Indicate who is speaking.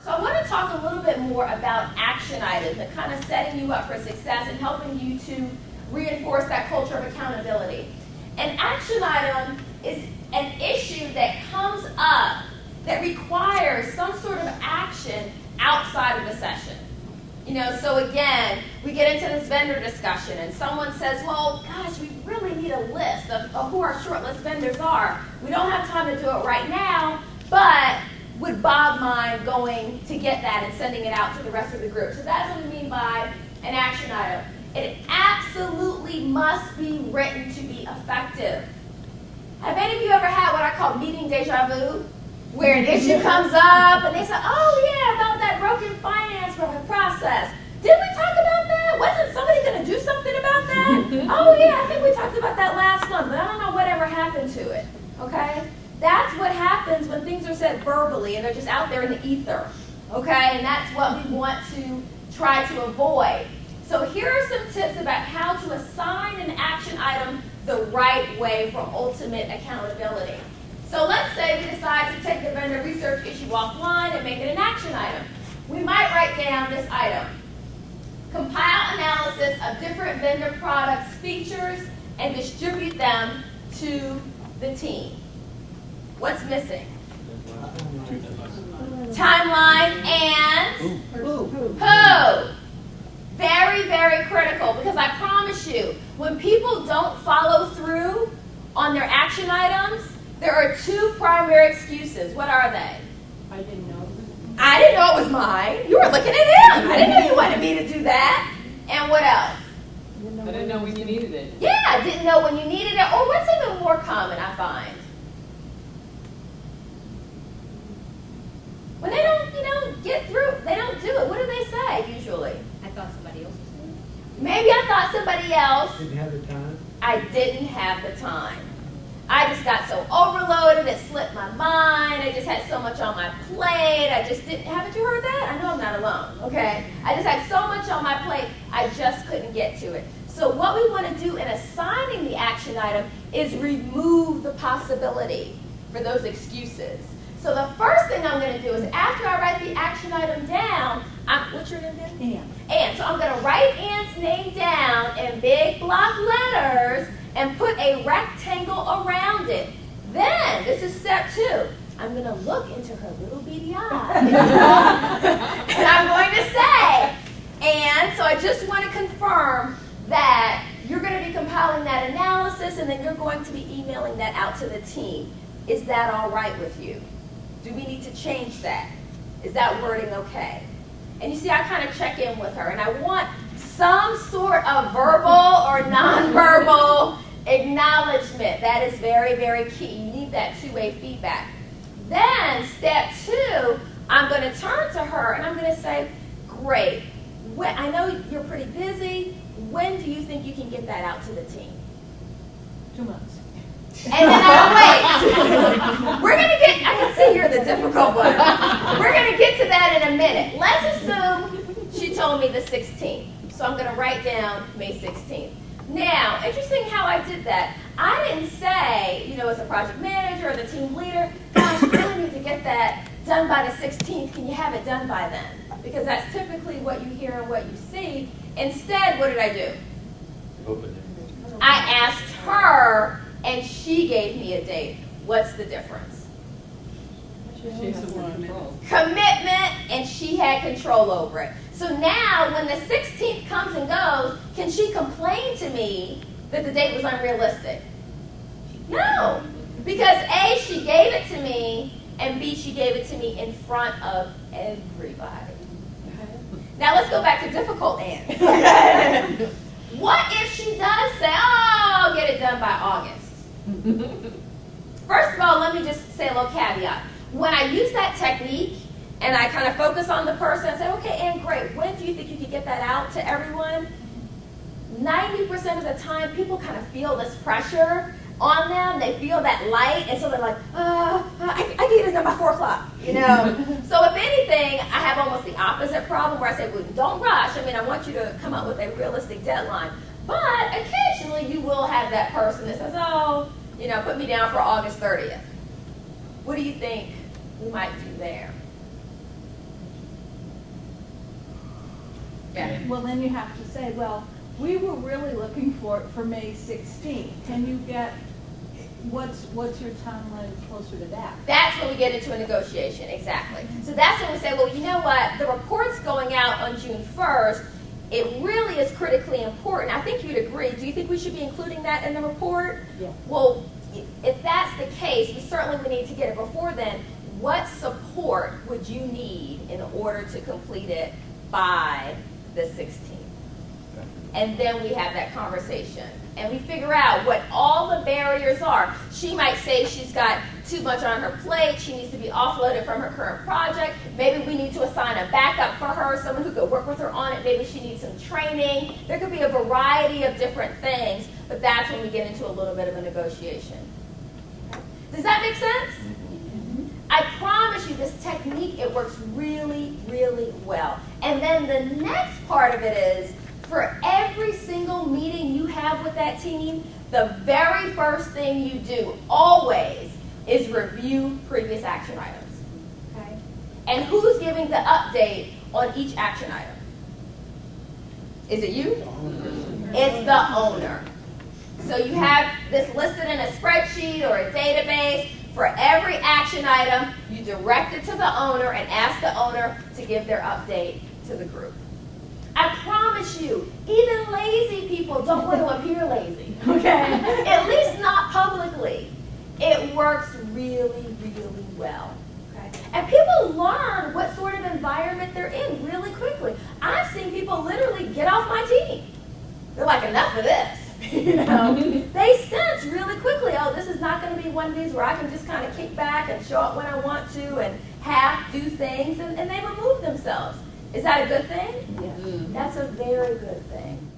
Speaker 1: So I want to talk a little bit more about action items and kind of setting you up for success and helping you to reinforce that culture of accountability. An action item is an issue that comes up that requires some sort of action outside of the session. You know, so again, we get into this vendor discussion and someone says, well, gosh, we really need a list of who our shortlist vendors are. We don't have time to do it right now, but would Bob mind going to get that and sending it out to the rest of the group? So that's what we mean by an action item. It absolutely must be written to be effective. Have any of you ever had what I call meeting deja vu? Where an issue comes up and they say, oh yeah, about that broken finance process. Didn't we talk about that? Wasn't somebody going to do something about that? Oh yeah, I think we talked about that last month, but I don't know whatever happened to it. Okay? That's what happens when things are said verbally and they're just out there in the ether. Okay? And that's what we want to try to avoid. So here are some tips about how to assign an action item the right way for ultimate accountability. So let's say we decide to take the vendor research issue offline and make it an action item. We might write down this item. Compile analysis of different vendor products' features and distribute them to the team. What's missing? Timeline and who? Very, very critical, because I promise you, when people don't follow through on their action items, there are two primary excuses. What are they?
Speaker 2: I didn't know.
Speaker 1: I didn't know it was mine. You were looking at him. I didn't know you wanted me to do that. And what else?
Speaker 2: I didn't know when you needed it.
Speaker 1: Yeah, I didn't know when you needed it. Or what's even more common, I find? When they don't, get through, they don't do it. What do they say usually?
Speaker 3: I thought somebody else was doing it.
Speaker 1: Maybe I thought somebody else.
Speaker 4: Didn't have the time.
Speaker 1: I didn't have the time. I just got so overloaded, it slipped my mind. I just had so much on my plate. I just didn't, haven't you heard that? I know I'm not alone, okay? I just had so much on my plate, I just couldn't get to it. So what we want to do in assigning the action item is remove the possibility for those excuses. So the first thing I'm going to do is after I write the action item down, what's your name again? Ann. So I'm going to write Ann's name down in big block letters and put a rectangle around it. Then, this is step 2, I'm going to look into her little beady eyes. And I'm going to say, and so I just want to confirm that you're going to be compiling that analysis and then you're going to be emailing that out to the team. Is that all right with you? Do we need to change that? Is that wording okay? And you see, I kind of check in with her, and I want some sort of verbal or nonverbal acknowledgement. That is very, very key. You need that two-way feedback. Then, step 2, I'm going to turn to her, and I'm going to say, great. I know you're pretty busy. When do you think you can get that out to the team?
Speaker 2: 2 months.
Speaker 1: And then I'll wait. We're going to get, I can see you're the difficult one. We're going to get to that in a minute. Let's assume she told me the 16th. So I'm going to write down May 16th. Now, interesting how I did that. I didn't say, as a project manager or the team leader, gosh, I really need to get that done by the 16th. Can you have it done by then? Because that's typically what you hear and what you see. Instead, what did I do?
Speaker 4: Open it.
Speaker 1: I asked her, and she gave me a date. What's the difference?
Speaker 2: She has more control.
Speaker 1: Commitment, and she had control over it. So now, when the 16th comes and goes, can she complain to me that the date was unrealistic? No. Because A, she gave it to me, and B, she gave it to me in front of everybody. Now let's go back to difficult Ann. What if she does say, I'll get it done by August? First of all, let me just say a little caveat. When I use that technique and I kind of focus on the person and say, okay, Ann, great, when do you think you could get that out to everyone? 90% of the time, people kind of feel this pressure on them. They feel that light, and so they're like, I can get it done by 4 o'clock, So if anything, I have almost the opposite problem where I say, well, don't rush. I want you to come up with a realistic deadline. But occasionally you will have that person that says, put me down for August 30th. What do you think we might do there?
Speaker 3: Yeah.
Speaker 5: Well, then you have to say, well, we were really looking for May 16th. Can you get, what's your timeline closer to that?
Speaker 1: That's when we get into a negotiation, exactly. So that's when we say, well, you know what, the report's going out on June 1st. It really is critically important. I think you'd agree. Do you think we should be including that in the report?
Speaker 5: Yeah.
Speaker 1: Well, if that's the case, we certainly would need to get it before then. What support would you need in order to complete it by the 16th? And then we have that conversation. And we figure out what all the barriers are. She might say she's got too much on her plate. She needs to be offloaded from her current project. Maybe we need to assign a backup for her, someone who could work with her on it. Maybe she needs some training. There could be a variety of different things, but that's when we get into a little bit of a negotiation. Does that make sense? I promise you this technique, it works really, really well. And then the next part of it is, for every single meeting you have with that team, the very first thing you do, always, is review previous action items. Okay? And who's giving the update on each action item? Is it you? It's the owner. So you have this listed in a spreadsheet or a database. For every action item, you direct it to the owner and ask the owner to give their update to the group. I promise you, even lazy people don't want to appear lazy, okay? At least not publicly. It works really, really well, okay? And people learn what sort of environment they're in really quickly. I've seen people literally get off my team. They're like, enough of this, you know? They sense really quickly, oh, this is not going to be one of these where I can just kind of kick back and show up when I want to and half do things, and they remove themselves. Is that a good thing?
Speaker 5: Yes.
Speaker 1: That's a very good thing.